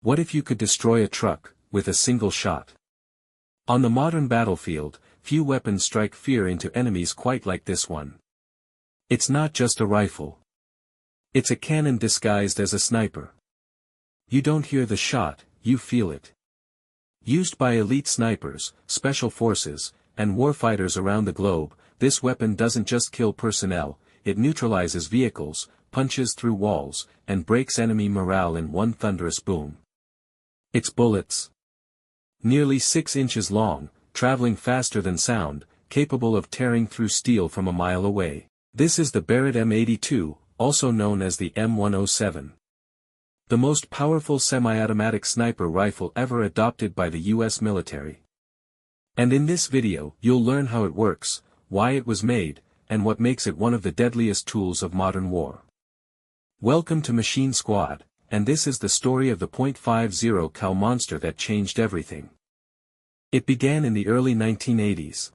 What if you could destroy a truck with a single shot? On the modern battlefield, few weapons strike fear into enemies quite like this one. It's not just a rifle. It's a cannon disguised as a sniper. You don't hear the shot, you feel it. Used by elite snipers, special forces, and warfighters around the globe, this weapon doesn't just kill personnel, it neutralizes vehicles, punches through walls, and breaks enemy morale in one thunderous boom. Its bullets. Nearly 6 inches long, traveling faster than sound, capable of tearing through steel from a mile away. This is the Barrett M82, also known as the M107. The most powerful semi-automatic sniper rifle ever adopted by the US military. And in this video, you'll learn how it works, why it was made, and what makes it one of the deadliest tools of modern war. Welcome to Machine Squad, and this is the story of the .50 cal monster that changed everything. It began in the early 1980s.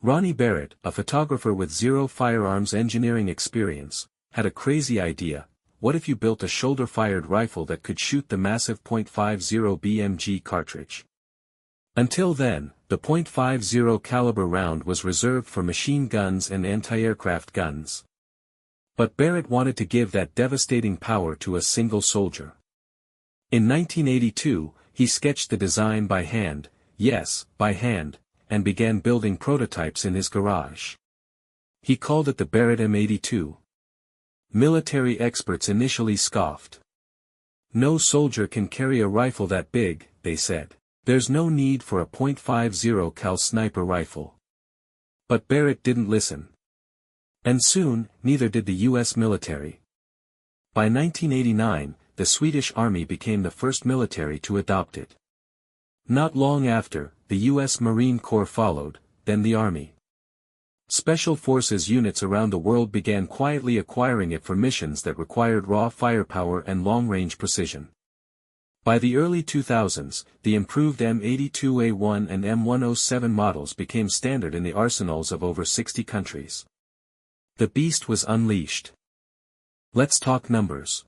Ronnie Barrett, a photographer with zero firearms engineering experience, had a crazy idea. What if you built a shoulder-fired rifle that could shoot the massive .50 BMG cartridge? Until then, the .50 caliber round was reserved for machine guns and anti-aircraft guns. But Barrett wanted to give that devastating power to a single soldier. In 1982, he sketched the design by hand, yes, by hand, and began building prototypes in his garage. He called it the Barrett M82. Military experts initially scoffed. No soldier can carry a rifle that big, they said. There's no need for a .50 cal sniper rifle. But Barrett didn't listen. And soon, neither did the US military. By 1989, the Swedish Army became the first military to adopt it. Not long after, the US Marine Corps followed, then the Army. Special forces units around the world began quietly acquiring it for missions that required raw firepower and long-range precision. By the early 2000s, the improved M82A1 and M107 models became standard in the arsenals of over 60 countries. The beast was unleashed. Let's talk numbers.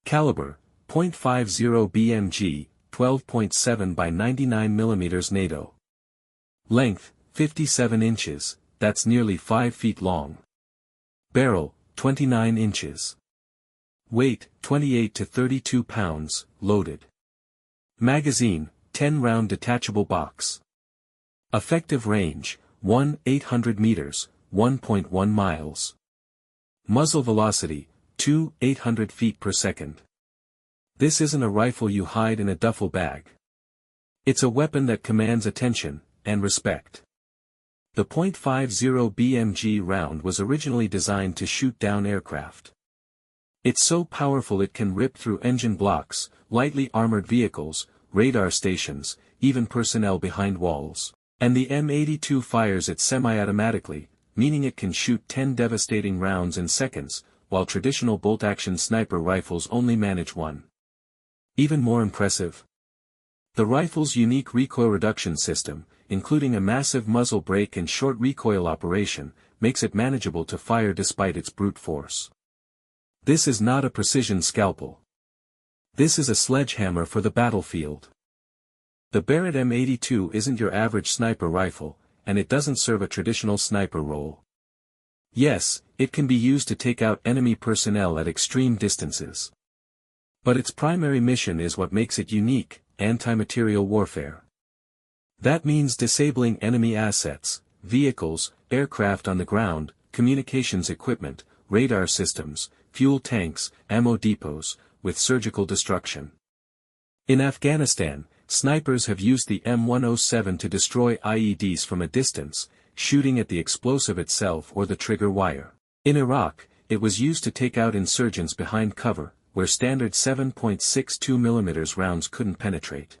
Caliber, .50 BMG, 12.7 by 99 mm NATO. Length, 57 inches, that's nearly 5 feet long. Barrel, 29 inches. Weight, 28 to 32 pounds, loaded. Magazine, 10-round detachable box. Effective range, 1,800 meters, 1.1 miles. Muzzle velocity, 2,800 feet per second. This isn't a rifle you hide in a duffel bag. It's a weapon that commands attention, and respect. The .50 BMG round was originally designed to shoot down aircraft. It's so powerful it can rip through engine blocks, lightly armored vehicles, radar stations, even personnel behind walls. And the M82 fires it semi-automatically, meaning it can shoot 10 devastating rounds in seconds, while traditional bolt-action sniper rifles only manage 1. Even more impressive. The rifle's unique recoil reduction system, including a massive muzzle brake and short recoil operation, makes it manageable to fire despite its brute force. This is not a precision scalpel. This is a sledgehammer for the battlefield. The Barrett M82 isn't your average sniper rifle, and it doesn't serve a traditional sniper role. Yes, it can be used to take out enemy personnel at extreme distances. But its primary mission is what makes it unique: anti-material warfare. That means disabling enemy assets, vehicles, aircraft on the ground, communications equipment, radar systems, fuel tanks, ammo depots, with surgical destruction. In Afghanistan, snipers have used the M107 to destroy IEDs from a distance, shooting at the explosive itself or the trigger wire. In Iraq, it was used to take out insurgents behind cover, where standard 7.62 mm rounds couldn't penetrate.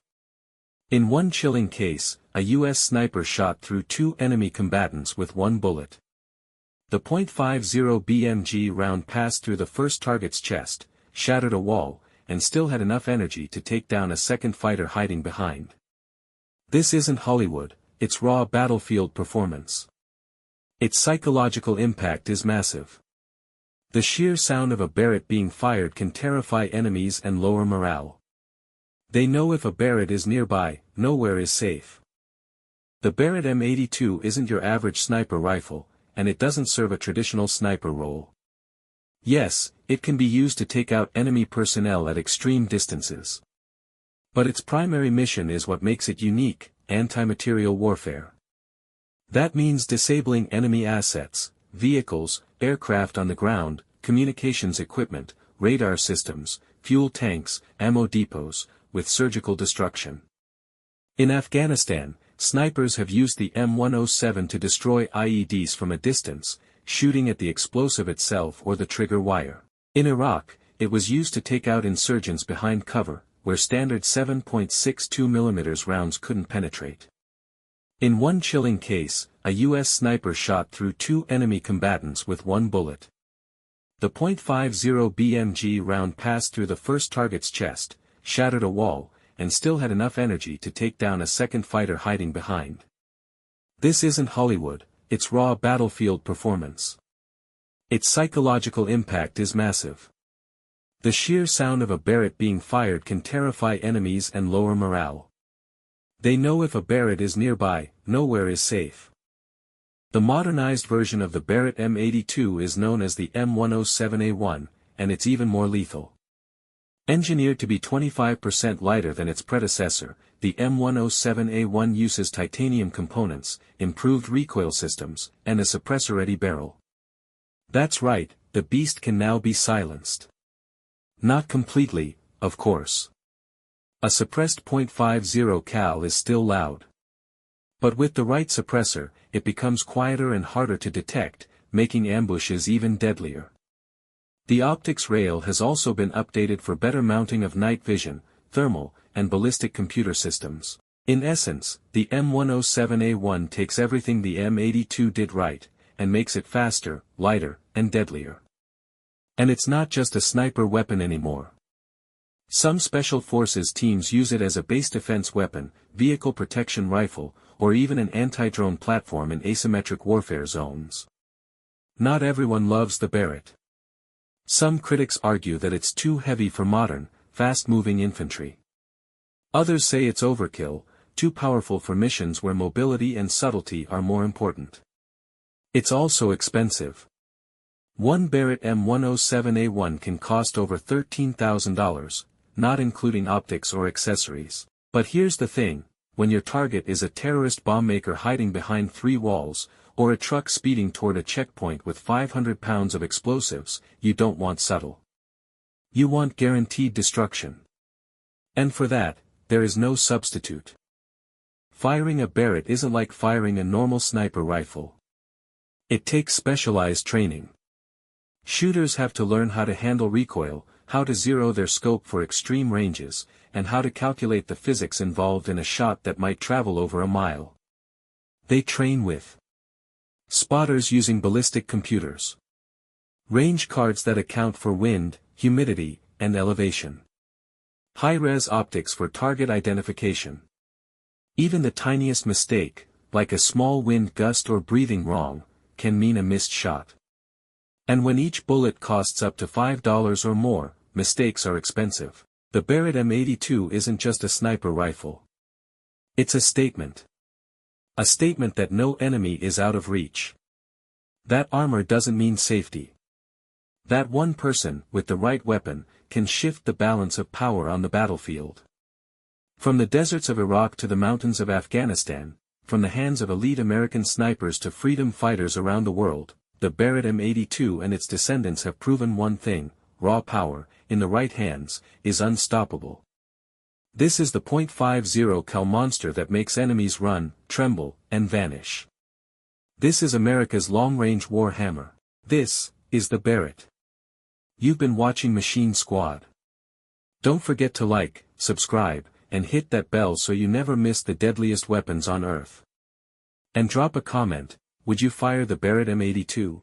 In one chilling case, a US sniper shot through 2 enemy combatants with 1 bullet. The .50 BMG round passed through the first target's chest, shattered a wall, and still had enough energy to take down a second fighter hiding behind. This isn't Hollywood, it's raw battlefield performance. Its psychological impact is massive. The sheer sound of a Barrett being fired can terrify enemies and lower morale. They know if a Barrett is nearby, nowhere is safe. The Barrett M82 isn't your average sniper rifle, and it doesn't serve a traditional sniper role. Yes, it can be used to take out enemy personnel at extreme distances. But its primary mission is what makes it unique: anti-material warfare. That means disabling enemy assets, vehicles, aircraft on the ground, communications equipment, radar systems, fuel tanks, ammo depots, with surgical destruction. In Afghanistan, snipers have used the M107 to destroy IEDs from a distance, shooting at the explosive itself or the trigger wire. In Iraq, it was used to take out insurgents behind cover, where standard 7.62mm rounds couldn't penetrate. In one chilling case, a U.S. sniper shot through two enemy combatants with one bullet. The .50 BMG round passed through the first target's chest, shattered a wall, and still had enough energy to take down a second fighter hiding behind. This isn't Hollywood, it's raw battlefield performance. Its psychological impact is massive. The sheer sound of a Barrett being fired can terrify enemies and lower morale. They know if a Barrett is nearby, nowhere is safe. The modernized version of the Barrett M82 is known as the M107A1, and it's even more lethal. Engineered to be 25% lighter than its predecessor, the M107A1 uses titanium components, improved recoil systems, and a suppressor-ready barrel. That's right, the beast can now be silenced. Not completely, of course. A suppressed .50 cal is still loud. But with the right suppressor, it becomes quieter and harder to detect, making ambushes even deadlier. The optics rail has also been updated for better mounting of night vision, thermal, and ballistic computer systems. In essence, the M107A1 takes everything the M82 did right, and makes it faster, lighter, and deadlier. And it's not just a sniper weapon anymore. Some special forces teams use it as a base defense weapon, vehicle protection rifle, or even an anti-drone platform in asymmetric warfare zones. Not everyone loves the Barrett. Some critics argue that it's too heavy for modern, fast-moving infantry. Others say it's overkill, too powerful for missions where mobility and subtlety are more important. It's also expensive. One Barrett M107A1 can cost over $13,000, not including optics or accessories. But here's the thing, when your target is a terrorist bombmaker hiding behind three walls, or a truck speeding toward a checkpoint with 500 pounds of explosives, you don't want subtle. You want guaranteed destruction. And for that, there is no substitute. Firing a Barrett isn't like firing a normal sniper rifle. It takes specialized training. Shooters have to learn how to handle recoil, how to zero their scope for extreme ranges, and how to calculate the physics involved in a shot that might travel over a mile. They train with spotters using ballistic computers, range cards that account for wind, humidity, and elevation, high-res optics for target identification. Even the tiniest mistake, like a small wind gust or breathing wrong, can mean a missed shot. And when each bullet costs up to $5 or more, mistakes are expensive. The Barrett M82 isn't just a sniper rifle. It's a statement. A statement that no enemy is out of reach. That armor doesn't mean safety. That one person, with the right weapon, can shift the balance of power on the battlefield. From the deserts of Iraq to the mountains of Afghanistan, from the hands of elite American snipers to freedom fighters around the world, the Barrett M82 and its descendants have proven one thing: raw power, in the right hands, is unstoppable. This is the .50 cal monster that makes enemies run, tremble, and vanish. This is America's long-range war hammer. This is the Barrett. You've been watching Machine Squad. Don't forget to like, subscribe, and hit that bell so you never miss the deadliest weapons on Earth. And drop a comment: would you fire the Barrett M82?